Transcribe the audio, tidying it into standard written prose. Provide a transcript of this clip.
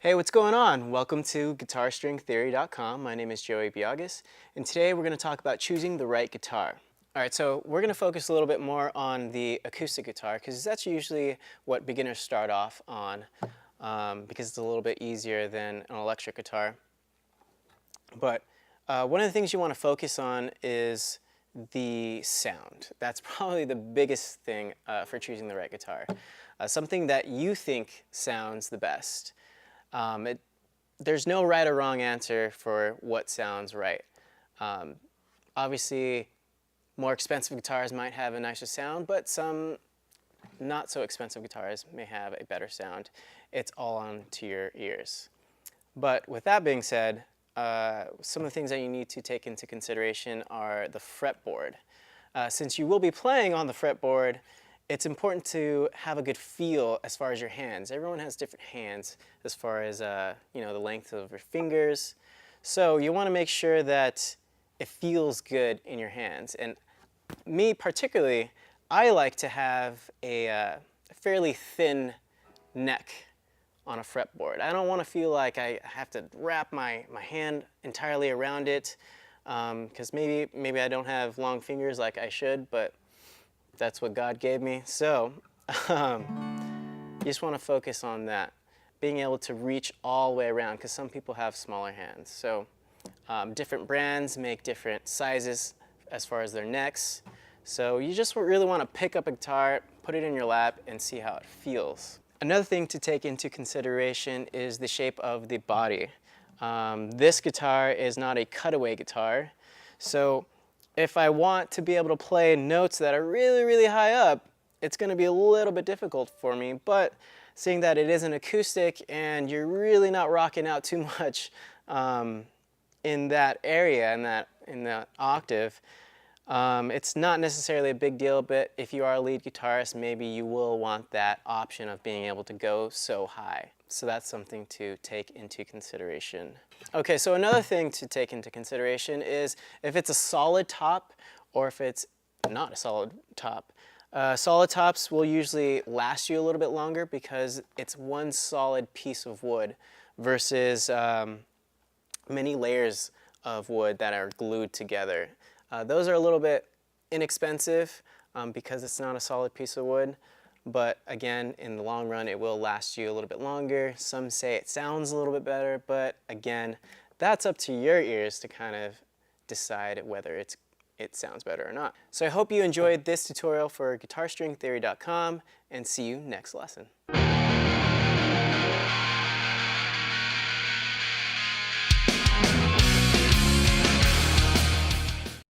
Hey, what's going on? Welcome to GuitarStringTheory.com. My name is Joey Biagas, and today we're going to talk about choosing the right guitar. All right, so we're going to focus a little bit more on the acoustic guitar because that's usually what beginners start off on because it's a little bit easier than an electric guitar. But one of the things you want to focus on is the sound. That's probably the biggest thing for choosing the right guitar. Something that you think sounds the best. There's no right or wrong answer for what sounds right. Obviously, more expensive guitars might have a nicer sound, but some not so expensive guitars may have a better sound. It's all on to your ears. But with that being said, some of the things that you need to take into consideration are the fretboard. Since you will be playing on the fretboard, it's important to have a good feel as far as your hands. Everyone has different hands as far as the length of your fingers. So you want to make sure that it feels good in your hands. And me particularly, I like to have a fairly thin neck on a fretboard. I don't want to feel like I have to wrap my hand entirely around it because maybe I don't have long fingers like I should, but that's what God gave me. So you just want to focus on that, being able to reach all the way around, because some people have smaller hands. So different brands make different sizes as far as their necks. So you just really want to pick up a guitar, put it in your lap, and see how it feels. Another thing to take into consideration is the shape of the body. This guitar is not a cutaway guitar, so if I want to be able to play notes that are really, really high up, it's going to be a little bit difficult for me. But seeing that it is an acoustic and you're really not rocking out too much in that area, in that octave, it's not necessarily a big deal. But if you are a lead guitarist, maybe you will want that option of being able to go so high. So that's something to take into consideration. Okay, so another thing to take into consideration is if it's a solid top or if it's not a solid top. Solid tops will usually last you a little bit longer because it's one solid piece of wood versus many layers of wood that are glued together. Those are a little bit inexpensive because it's not a solid piece of wood. But again, in the long run, it will last you a little bit longer. Some say it sounds a little bit better, but again, that's up to your ears to kind of decide whether it sounds better or not. So I hope you enjoyed this tutorial for GuitarStringTheory.com, and see you next lesson.